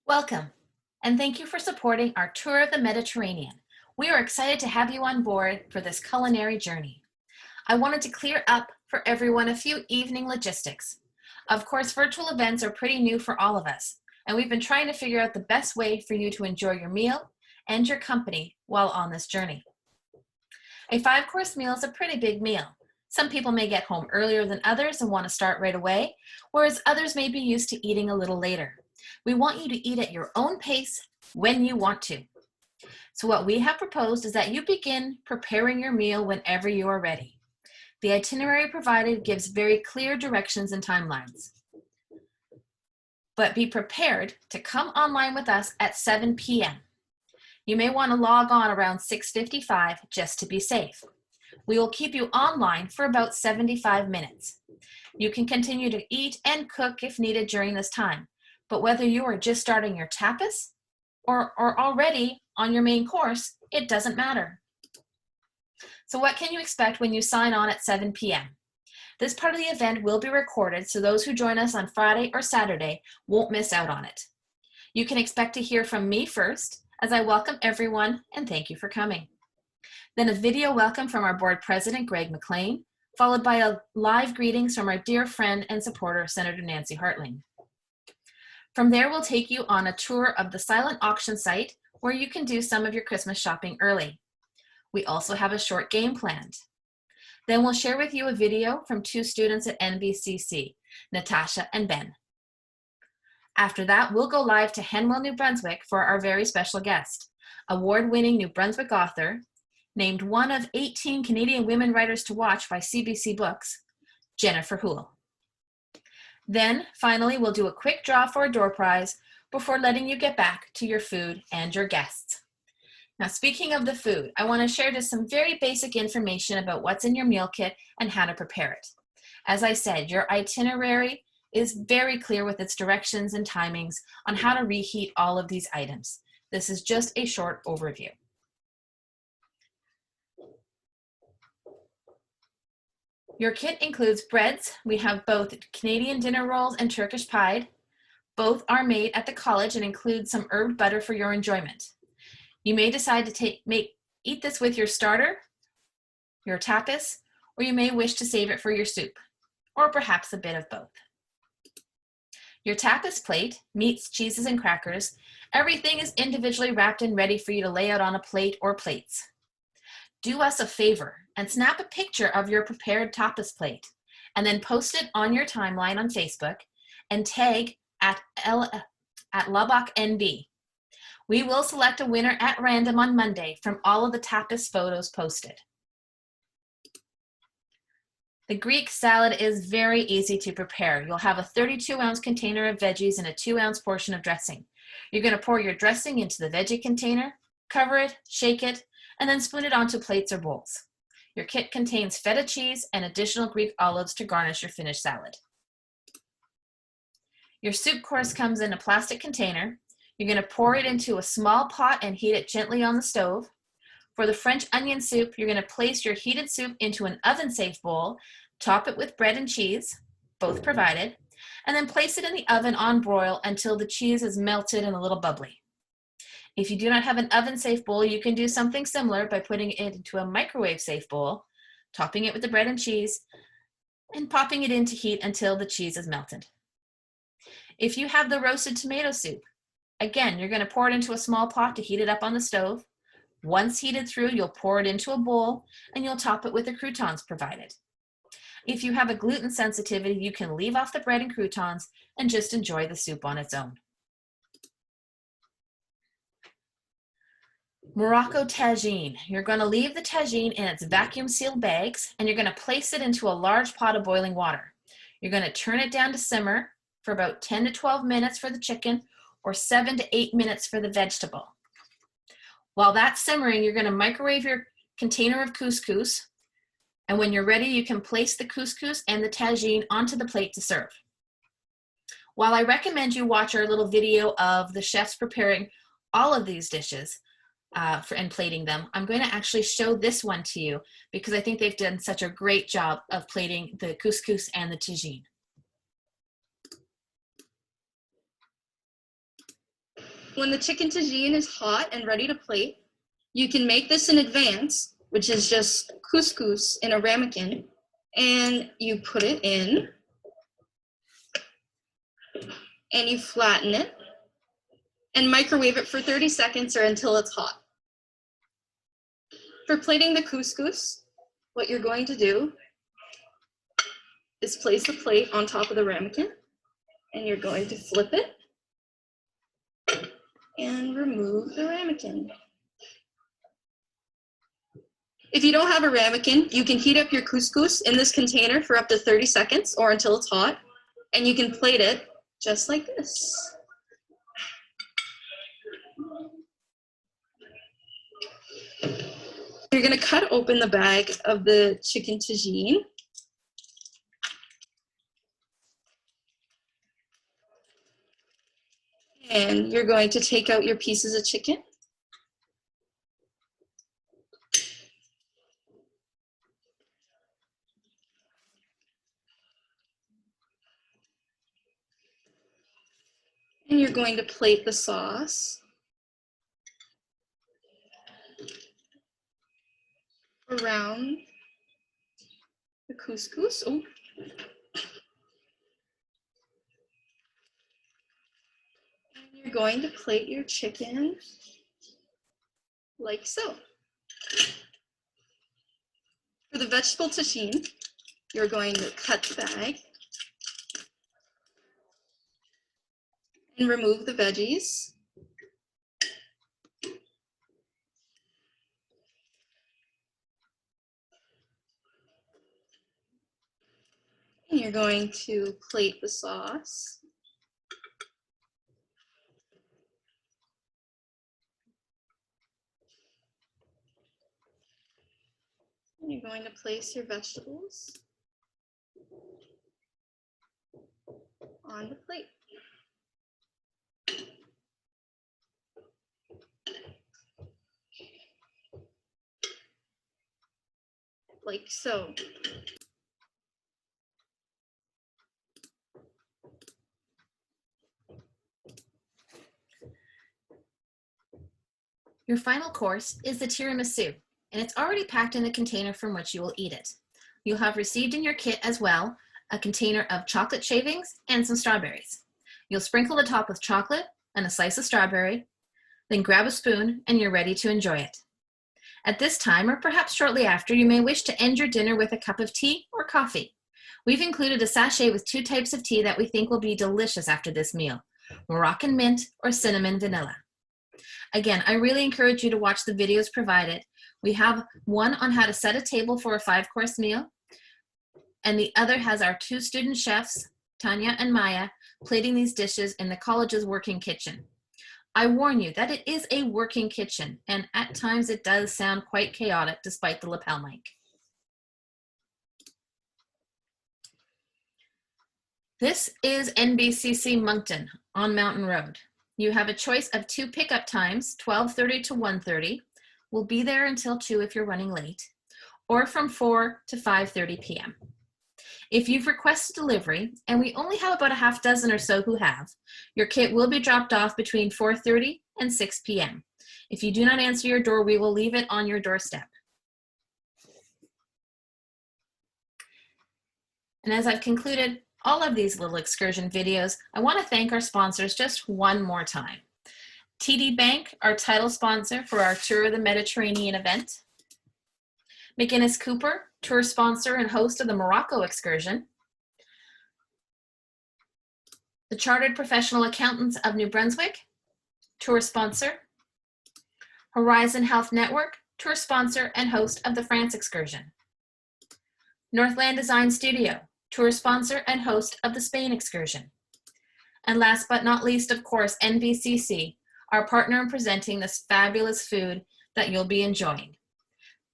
Welcome, and thank you for supporting our tour of the Mediterranean. We are excited to have you on board for this culinary journey. I wanted to clear up for everyone a few evening logistics. Of course, virtual events are pretty new for all of us, and we've been trying to figure out the best way for you to enjoy your meal and your company while on this journey. A 5-course meal is a pretty big meal. Some people may get home earlier than others and want to start right away, whereas others may be used to eating a little later. We want you to eat at your own pace when you want to. So what we have proposed is that you begin preparing your meal whenever you are ready. The itinerary provided gives very clear directions and timelines. But be prepared to come online with us at 7 p.m. You may want to log on around 6:55 just to be safe. We will keep you online for about 75 minutes. You can continue to eat and cook if needed during this time, but whether you are just starting your tapas or already on your main course, it doesn't matter. So what can you expect when you sign on at 7 p.m.? This part of the event will be recorded, so those who join us on Friday or Saturday won't miss out on it. You can expect to hear from me first, as I welcome everyone and thank you for coming. Then a video welcome from our board president, Greg McLean, followed by a live greetings from our dear friend and supporter, Senator Nancy Hartling. From there, we'll take you on a tour of the silent auction site where you can do some of your Christmas shopping early. We also have a short game planned. Then we'll share with you a video from 2 students at NBCC, Natasha and Ben. After that, we'll go live to Henwell, New Brunswick for our very special guest, award-winning New Brunswick author, named one of 18 Canadian women writers to watch by CBC Books, Jennifer Houle. Then, finally, we'll do a quick draw for a door prize before letting you get back to your food and your guests. Now, speaking of the food, I want to share just some very basic information about what's in your meal kit and how to prepare it. As I said, your itinerary is very clear with its directions and timings on how to reheat all of these items. This is just a short overview. Your kit includes breads. We have both Canadian dinner rolls and Turkish pied. Both are made at the college and include some herb butter for your enjoyment. You may decide to eat this with your starter, your tapas, or you may wish to save it for your soup, or perhaps a bit of both. Your tapas plate, meats, cheeses, and crackers, everything is individually wrapped and ready for you to lay out on a plate or plates. Do us a favor and snap a picture of your prepared tapas plate and then post it on your timeline on Facebook and tag at LubbockNB. We will select a winner at random on Monday from all of the tapas photos posted. The Greek salad is very easy to prepare. You'll have a 32-ounce container of veggies and a 2-ounce portion of dressing. You're going to pour your dressing into the veggie container, cover it, shake it, and then spoon it onto plates or bowls. Your kit contains feta cheese and additional Greek olives to garnish your finished salad. Your soup course comes in a plastic container. You're going to pour it into a small pot and heat it gently on the stove. For the French onion soup, you're going to place your heated soup into an oven-safe bowl, top it with bread and cheese, both provided, and then place it in the oven on broil until the cheese is melted and a little bubbly. If you do not have an oven-safe bowl, you can do something similar by putting it into a microwave-safe bowl, topping it with the bread and cheese, and popping it into heat until the cheese is melted. If you have the roasted tomato soup, again, you're going to pour it into a small pot to heat it up on the stove. Once heated through, you'll pour it into a bowl, and you'll top it with the croutons provided. If you have a gluten sensitivity, you can leave off the bread and croutons and just enjoy the soup on its own. Morocco tagine. You're going to leave the tagine in its vacuum sealed bags and you're going to place it into a large pot of boiling water. You're going to turn it down to simmer for about 10 to 12 minutes for the chicken or 7 to 8 minutes for the vegetable. While that's simmering, you're going to microwave your container of couscous, and when you're ready, you can place the couscous and the tagine onto the plate to serve. While I recommend you watch our little video of the chefs preparing all of these dishes, and plating them, I'm going to actually show this one to you because I think they've done such a great job of plating the couscous and the tagine. When the chicken tagine is hot and ready to plate, you can make this in advance, which is just couscous in a ramekin, and you put it in, and you flatten it, and microwave it for 30 seconds or until it's hot. For plating the couscous, what you're going to do is place the plate on top of the ramekin, and you're going to flip it and remove the ramekin. If you don't have a ramekin, you can heat up your couscous in this container for up to 30 seconds or until it's hot, and you can plate it just like this. You're going to cut open the bag of the chicken tagine. And you're going to take out your pieces of chicken. And you're going to plate the sauce around the couscous. Oh. And you're going to plate your chicken like so. For the vegetable tagine, you're going to cut the bag and remove the veggies. And you're going to plate the sauce. And you're going to place your vegetables on the plate. Like so. Your final course is the tiramisu, and it's already packed in the container from which you will eat it. You'll have received in your kit as well a container of chocolate shavings and some strawberries. You'll sprinkle the top with chocolate and a slice of strawberry, then grab a spoon and you're ready to enjoy it. At this time, or perhaps shortly after, you may wish to end your dinner with a cup of tea or coffee. We've included a sachet with 2 types of tea that we think will be delicious after this meal, Moroccan mint or cinnamon vanilla. Again, I really encourage you to watch the videos provided. We have one on how to set a table for a 5-course meal, and the other has our 2 student chefs, Tanya and Maya, plating these dishes in the college's working kitchen. I warn you that it is a working kitchen, and at times it does sound quite chaotic despite the lapel mic. This is NBCC Moncton on Mountain Road. You have a choice of 2 pickup times, 12:30 to 1:30. We'll be there until 2 if you're running late, or from 4 to 5:30 p.m. If you've requested delivery, and we only have about a half dozen or so who have, your kit will be dropped off between 4:30 and 6 p.m. If you do not answer your door, we will leave it on your doorstep. And as I've concluded all of these little excursion videos, I want to thank our sponsors just one more time. TD Bank, our title sponsor for our Tour of the Mediterranean event. McInnes Cooper, tour sponsor and host of the Morocco excursion. The Chartered Professional Accountants of New Brunswick, tour sponsor. Horizon Health Network, tour sponsor and host of the France excursion. Northland Design Studio, tour sponsor and host of the Spain excursion. And last but not least, of course, NBCC, our partner in presenting this fabulous food that you'll be enjoying.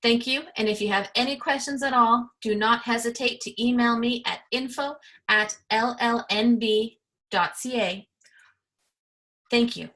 Thank you, and if you have any questions at all, do not hesitate to email me at info@llnb.ca. Thank you.